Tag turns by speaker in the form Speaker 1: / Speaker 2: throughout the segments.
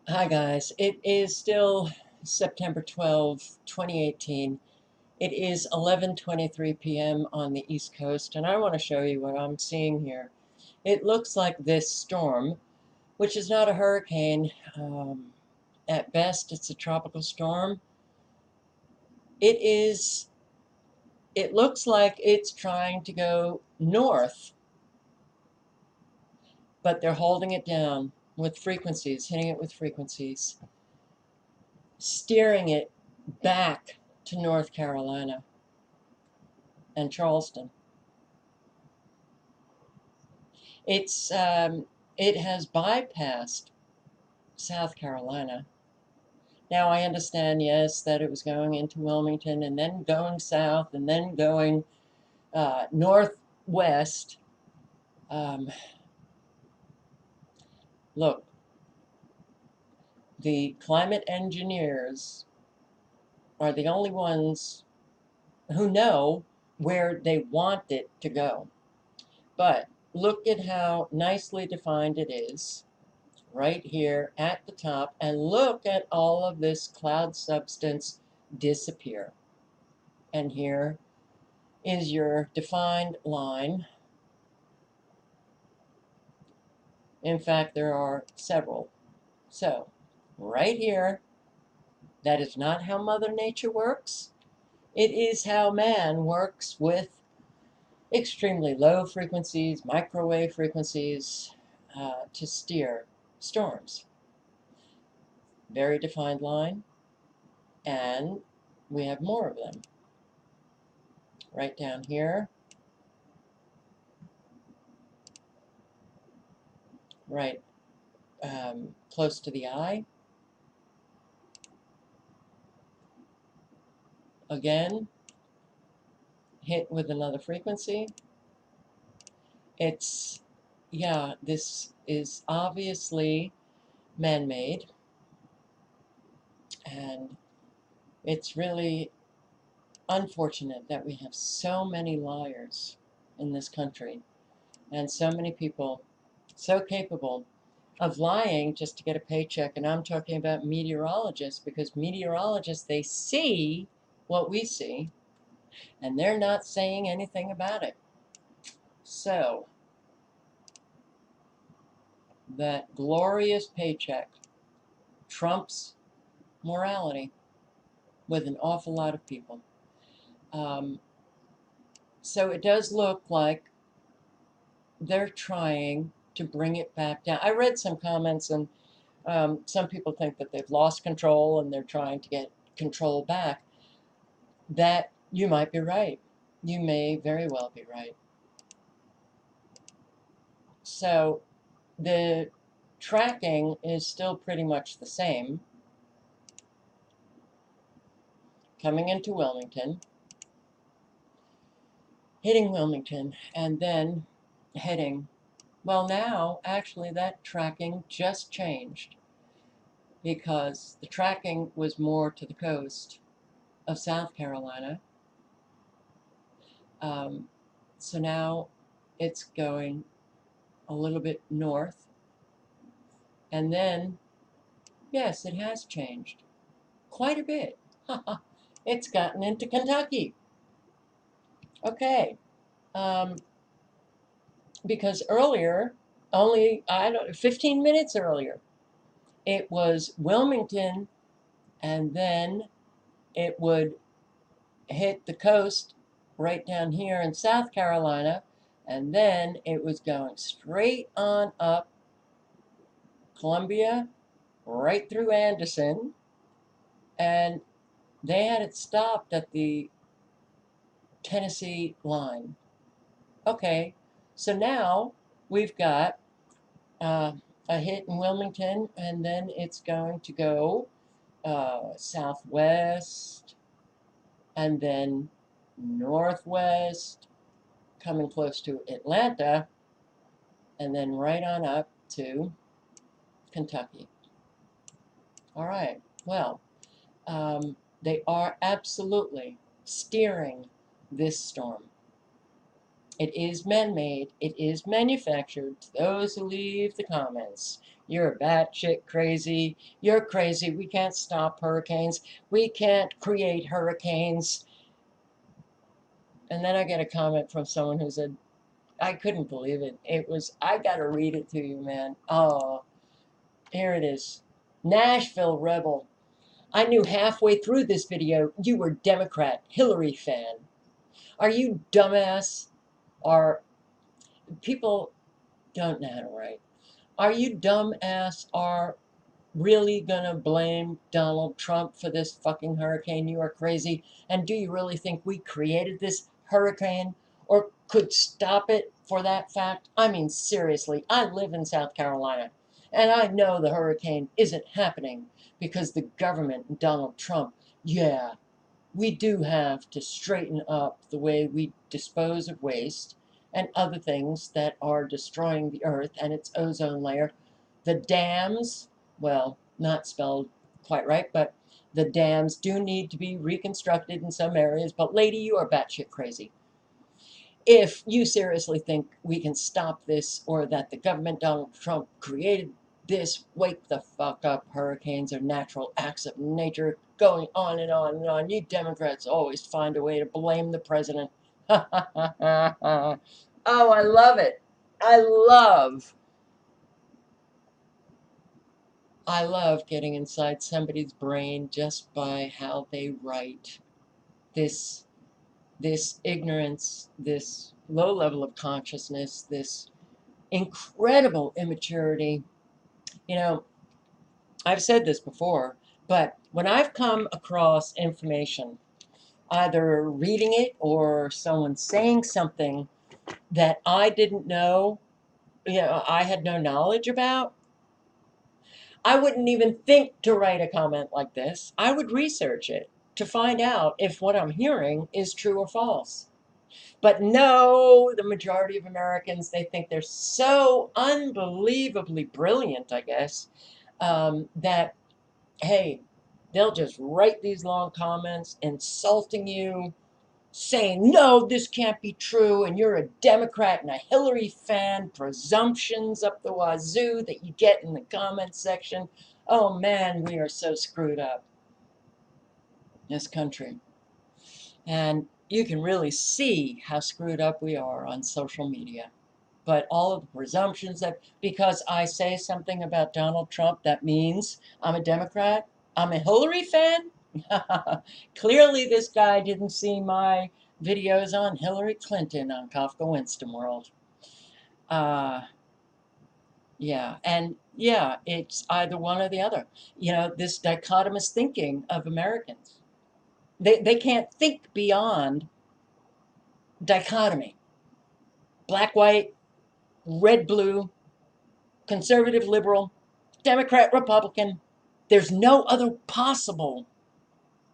Speaker 1: Hi guys, it is still September 12, 2018. It is 11:23 p.m. on the East Coast, and I want to show you what I'm seeing here. It looks like this storm, which is not a hurricane. At best, it's a tropical storm. It is, it looks like it's trying to go north, but they're holding it down with frequencies, hitting it with frequencies, steering it back to North Carolina and Charleston. It's it has bypassed South Carolina. Now I understand, yes, that it was going into Wilmington and then going south and then going northwest. Um, Look, the climate engineers are the only ones who know where they want it to go. But look at how nicely defined it is right here at the top, and look at all of this cloud substance disappear. And here is your defined line. In fact, there are several. So right here, that is not how Mother Nature works. It is how man works with extremely low frequencies, microwave frequencies, to steer storms. Very defined line, and we have more of them right down here, right close to the eye. Again, hit with another frequency. It's, yeah, this is obviously man-made, and it's really unfortunate that we have so many liars in this country and so many people so capable of lying just to get a paycheck. And I'm talking about meteorologists, because meteorologists, they see what we see and they're not saying anything about it. So that glorious paycheck trumps morality with an awful lot of people. Um, so it does look like they're trying to bring it back down. I read some comments, and some people think that they've lost control and they're trying to get control back. That you might be right. You may very well be right. So the tracking is still pretty much the same. Coming into Wilmington, hitting Wilmington, and then heading. Well, now actually that tracking just changed, because the tracking was more to the coast of South Carolina. Um, so now it's going a little bit north, and then, yes, it has changed quite a bit. It's gotten into Kentucky. Okay, um, because earlier, only, I don't know, 15 minutes earlier, it was Wilmington, and then it would hit the coast right down here in South Carolina, and then it was going straight on up Columbia, right through Anderson, and they had it stopped at the Tennessee line. Okay, so now we've got uh, a hit in Wilmington, and then it's going to go southwest, and then northwest, coming close to Atlanta, and then right on up to Kentucky. All right, well, they are absolutely steering this storm. It is man-made. It is manufactured. To those who leave the comments, you're batshit crazy. You're crazy. We can't stop hurricanes. We can't create hurricanes. And then I get a comment from someone who said, I couldn't believe it. It was, I got to read it to you, man. Oh, here it is. Nashville Rebel. I knew halfway through this video you were Democrat, Hillary fan. Are you dumbass? Or people don't know how to write. Are you dumbass are really gonna blame Donald Trump for this fucking hurricane? You are crazy. And do you really think we created this hurricane or could stop it for that fact? I mean, seriously, I live in South Carolina and I know the hurricane isn't happening because the government and Donald Trump, yeah, we do have to straighten up the way we dispose of waste and other things that are destroying the earth and its ozone layer. The dams, well, not spelled quite right, but the dams do need to be reconstructed in some areas. But lady, you are batshit crazy. If you seriously think we can stop this or that the government, Donald Trump, created this, wake the fuck up. Hurricanes are natural acts of nature, going on and on and on. You Democrats always find a way to blame the president. Oh, I love it. I love getting inside somebody's brain just by how they write. This this ignorance, this low level of consciousness, this incredible immaturity. You know, I've said this before, but when I've come across information, either reading it or someone saying something that I didn't know, I had no knowledge about, I wouldn't even think to write a comment like this. I would research it to find out if what I'm hearing is true or false. But no, the majority of Americans, they think they're so unbelievably brilliant, I guess, that, hey, they'll just write these long comments insulting you, saying, no, this can't be true, and you're a Democrat and a Hillary fan, presumptions up the wazoo that you get in the comments section. Oh man, we are so screwed up, this country. And you can really see how screwed up we are on social media. But all of the presumptions that because I say something about Donald Trump, that means I'm a Democrat, I'm a Hillary fan. Clearly, this guy didn't see my videos on Hillary Clinton on Kafka Winston World. Yeah, and yeah, it's either one or the other. This dichotomous thinking of Americans. They can't think beyond dichotomy. Black, white, red, blue, conservative, liberal, Democrat, Republican. There's no other possible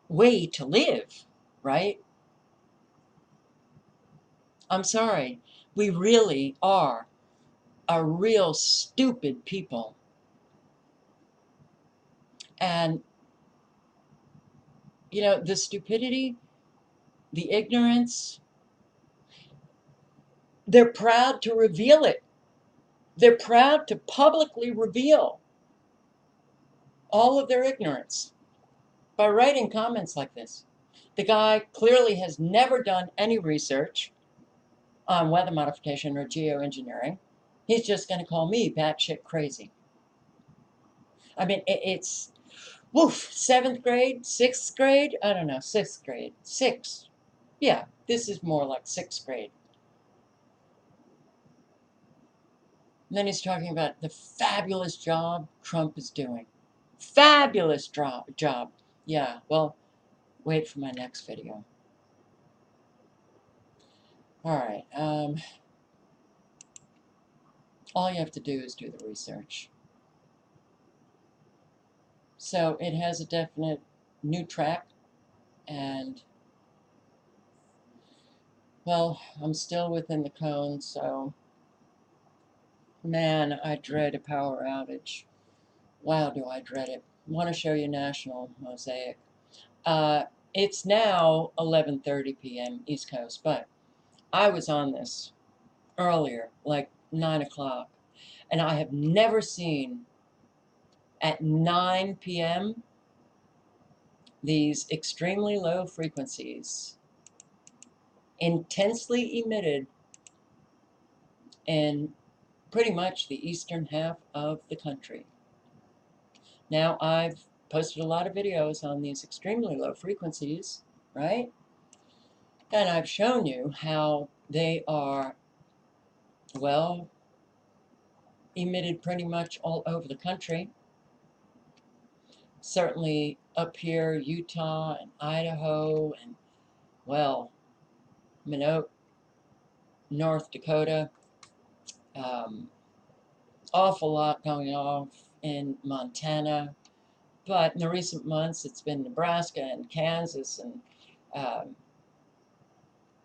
Speaker 1: way to live, right? I'm sorry. We really are a real stupid people. And, the stupidity, the ignorance, they're proud to reveal it. They're proud to publicly reveal all of their ignorance by writing comments like this. The guy clearly has never done any research on weather modification or geoengineering. He's just going to call me batshit crazy. I mean, it's, woof, 7th grade, 6th grade? I don't know, 6th grade. 6. Yeah, this is more like 6th grade. And then he's talking about the fabulous job Trump is doing. Fabulous job. Yeah, well, wait for my next video. All right. All you have to do is do the research. So it has a definite new track, and, well, I'm still within the cone, so, man, I dread a power outage. Wow, do I dread it. I want to show you National Mosaic. It's now 11:30 p.m. East Coast, but I was on this earlier, like 9 o'clock, and I have never seen at 9 p.m. these extremely low frequencies intensely emitted in pretty much the eastern half of the country. Now, I've posted a lot of videos on these extremely low frequencies, right? And I've shown you how they are, well, emitted pretty much all over the country. Certainly up here, Utah and Idaho and, well, Minot, North Dakota. Awful lot going off in Montana. But in the recent months, it's been Nebraska and Kansas and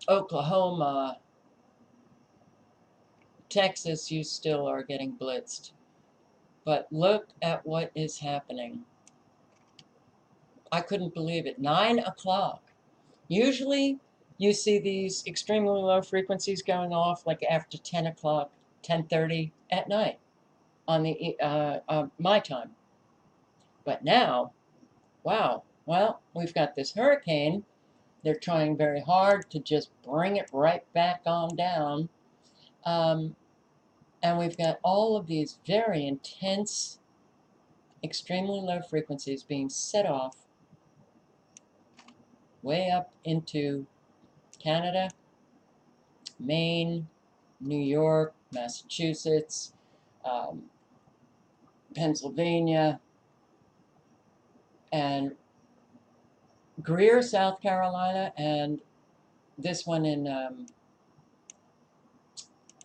Speaker 1: Oklahoma, Texas. You still are getting blitzed. But look at what is happening. I couldn't believe it. 9 o'clock. Usually you see these extremely low frequencies going off like after 10 o'clock, 10:30 at night on the my time. But now, wow, well, we've got this hurricane. They're trying very hard to just bring it right back on down. And we've got all of these very intense, extremely low frequencies being set off way up into Canada, Maine, New York, Massachusetts, Pennsylvania, and Greer, South Carolina, and this one in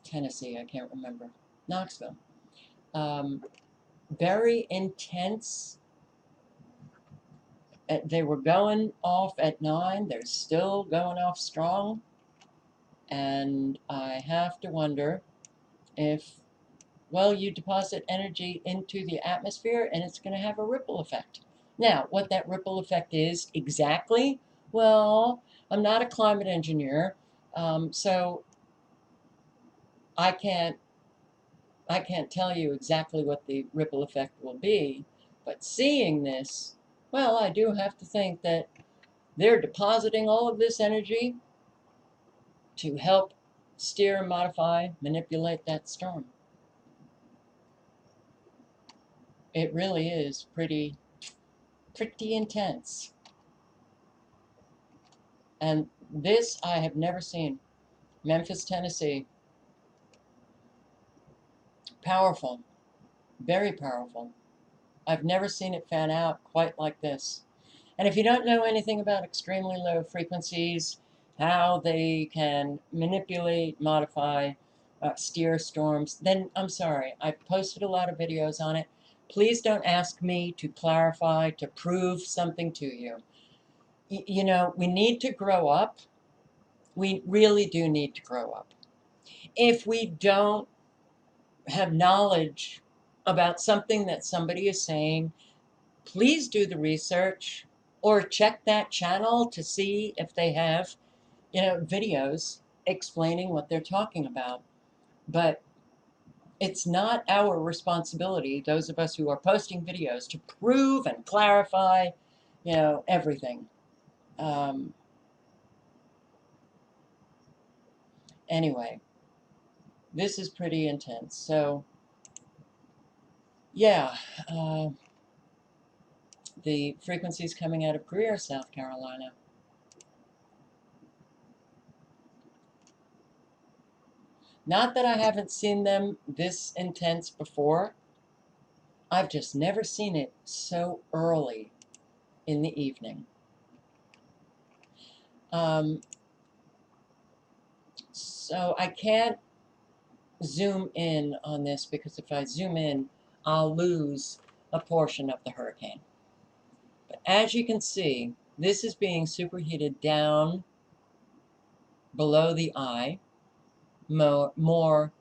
Speaker 1: Tennessee, I can't remember, Knoxville. Very intense. They were going off at 9. They're still going off strong. And I have to wonder if, well, you deposit energy into the atmosphere and it's going to have a ripple effect. Now, what that ripple effect is exactly, well, I'm not a climate engineer, so I can't tell you exactly what the ripple effect will be. But seeing this, well, I do have to think that they're depositing all of this energy to help steer, modify, manipulate that storm. It really is pretty intense. And this I have never seen. Memphis, Tennessee. Powerful. Very powerful. I've never seen it fan out quite like this. And if you don't know anything about extremely low frequencies, how they can manipulate, modify, steer storms, then I'm sorry. I've posted a lot of videos on it. Please don't ask me to clarify, to prove something to you. You know, we need to grow up. We really do need to grow up. If we don't have knowledge about something that somebody is saying, please do the research or check that channel to see if they have, videos explaining what they're talking about. But it's not our responsibility, those of us who are posting videos, to prove and clarify, everything. Anyway, this is pretty intense. So, yeah, the frequencies coming out of Greer, South Carolina. Not that I haven't seen them this intense before. I've just never seen it so early in the evening. So I can't zoom in on this because if I zoom in, I'll lose a portion of the hurricane. But as you can see, this is being superheated down below the eye. More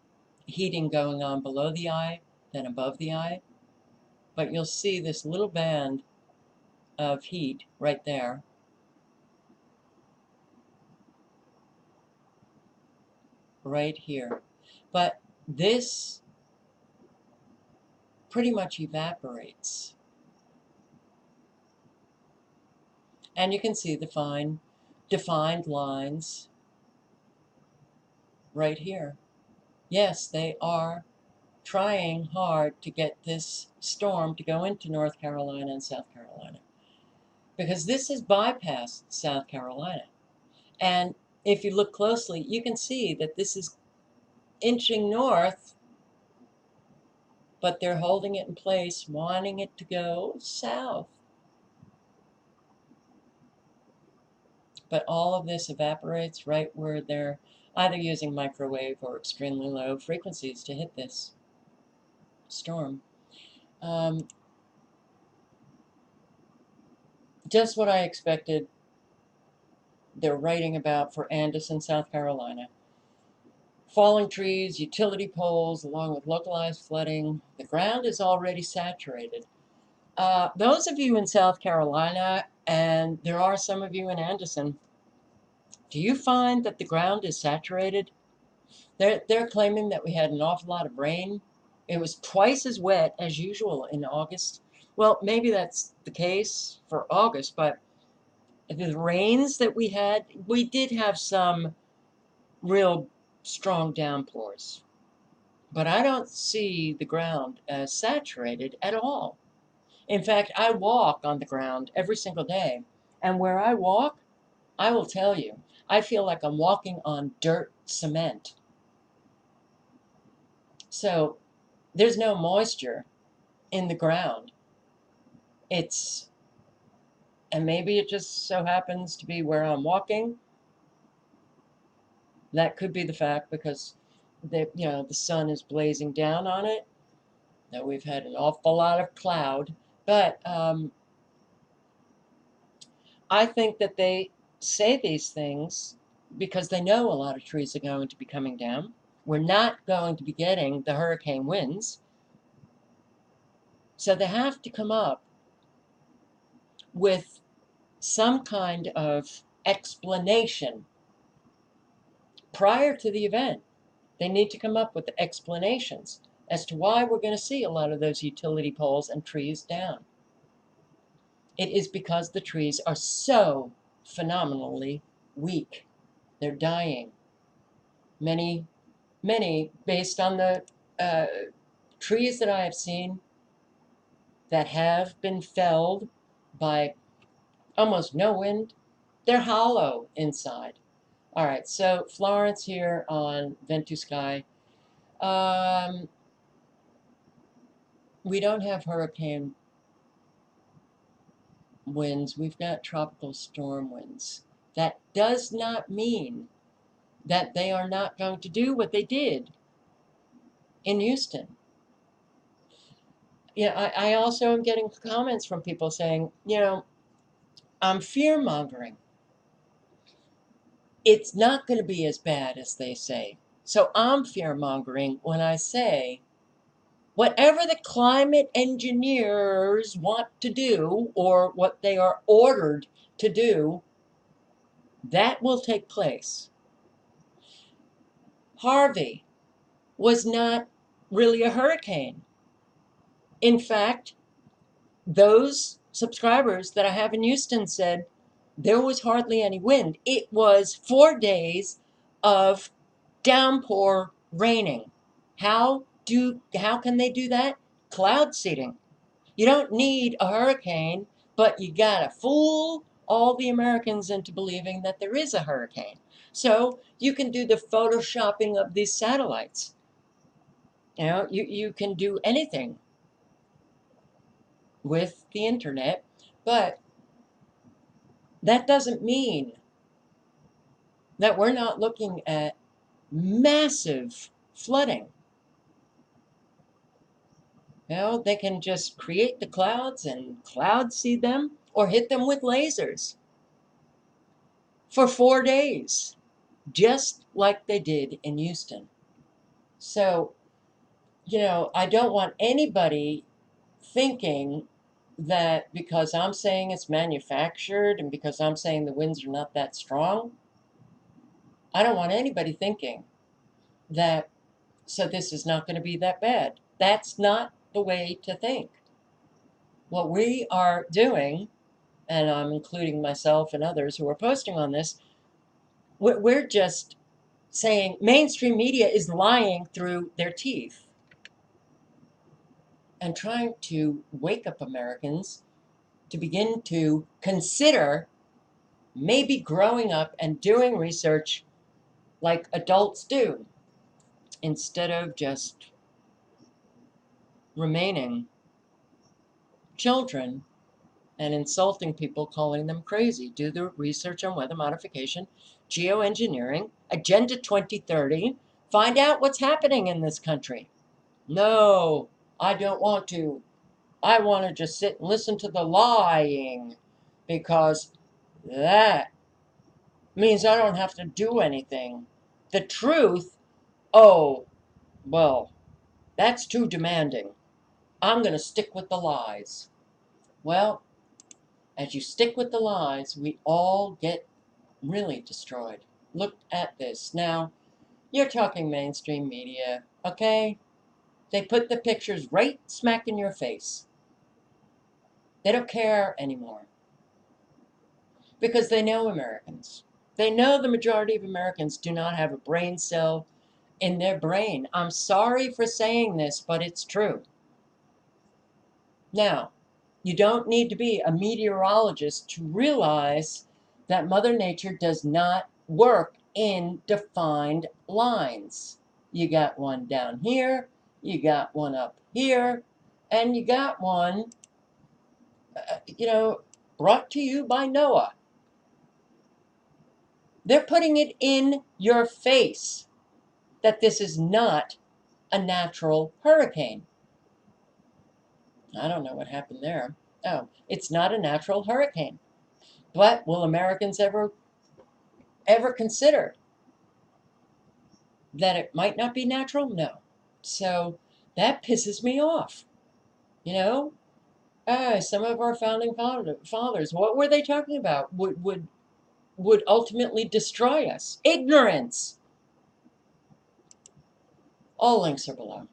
Speaker 1: heating going on below the eye than above the eye. But you'll see this little band of heat right there. right here. But this pretty much evaporates. And you can see the fine defined lines right here. Yes, they are trying hard to get this storm to go into North Carolina and South Carolina, because this has bypassed South Carolina. And if you look closely, you can see that this is inching north, but they're holding it in place, wanting it to go south. But all of this evaporates right where they're either using microwave or extremely low frequencies to hit this storm. Just what I expected. They're writing about for Anderson, South Carolina. Falling trees, utility poles, along with localized flooding. The ground is already saturated. Those of you in South Carolina, and there are some of you in Anderson, do you find that the ground is saturated? They're claiming that we had an awful lot of rain. It was twice as wet as usual in August. Well, maybe that's the case for August, but the rains that we did have some real strong downpours. But I don't see the ground as saturated at all. In fact, I walk on the ground every single day. And where I walk, I will tell you, I feel like I'm walking on dirt cement. So there's no moisture in the ground. And maybe it just so happens to be where I'm walking. That could be the fact, because the sun is blazing down on it. Now we've had an awful lot of cloud, but I think that they say these things because they know a lot of trees are going to be coming down. We're not going to be getting the hurricane winds. So they have to come up with some kind of explanation prior to the event. They need to come up with explanations as to why we're going to see a lot of those utility poles and trees down. It is because the trees are so phenomenally weak. They're dying. Many, based on the trees that I have seen that have been felled by almost no wind, they're hollow inside. All right, so Florence here on Ventusky. We don't have hurricane winds. We've got tropical storm winds. That does not mean that they are not going to do what they did in Houston. I also am getting comments from people saying, I'm fear-mongering. It's not going to be as bad as they say. So I'm fear-mongering when I say, whatever the climate engineers want to do, or what they are ordered to do, that will take place. Harvey was not really a hurricane. In fact, those subscribers that I have in Houston said there was hardly any wind. It was 4 days of downpour raining. How can they do that? Cloud seeding. You don't need a hurricane, but you gotta fool all the Americans into believing that there is a hurricane. So you can do the photoshopping of these satellites. You can do anything with the internet, but that doesn't mean that we're not looking at massive flooding. They can just create the clouds and cloud seed them, or hit them with lasers for 4 days, just like they did in Houston. So, I don't want anybody thinking that because I'm saying it's manufactured and because I'm saying the winds are not that strong, I don't want anybody thinking that, so this is not going to be that bad. That's not the way to think. What we are doing, and I'm including myself and others who are posting on this, we're just saying mainstream media is lying through their teeth and trying to wake up Americans to begin to consider maybe growing up and doing research like adults do, instead of just remaining children and insulting people, calling them crazy. Do the research on weather modification, geoengineering, Agenda 2030. Find out what's happening in this country. No, I don't want to. I want to just sit and listen to the lying, because that means I don't have to do anything. The truth, oh, well, that's too demanding. I'm going to stick with the lies. Well, as you stick with the lies, we all get really destroyed. Look at this. Now, you're talking mainstream media, okay? They put the pictures right smack in your face. They don't care anymore because they know Americans. They know the majority of Americans do not have a brain cell in their brain. I'm sorry for saying this, but it's true. Now, you don't need to be a meteorologist to realize that Mother Nature does not work in defined lines. You got one down here, you got one up here, and you got one, brought to you by Noah. They're putting it in your face that this is not a natural hurricane. I don't know what happened there. Oh, it's not a natural hurricane. But will Americans ever consider that it might not be natural? No. So that pisses me off. You know, some of our founding fathers, what were they talking about? Would ultimately destroy us. Ignorance. All links are below.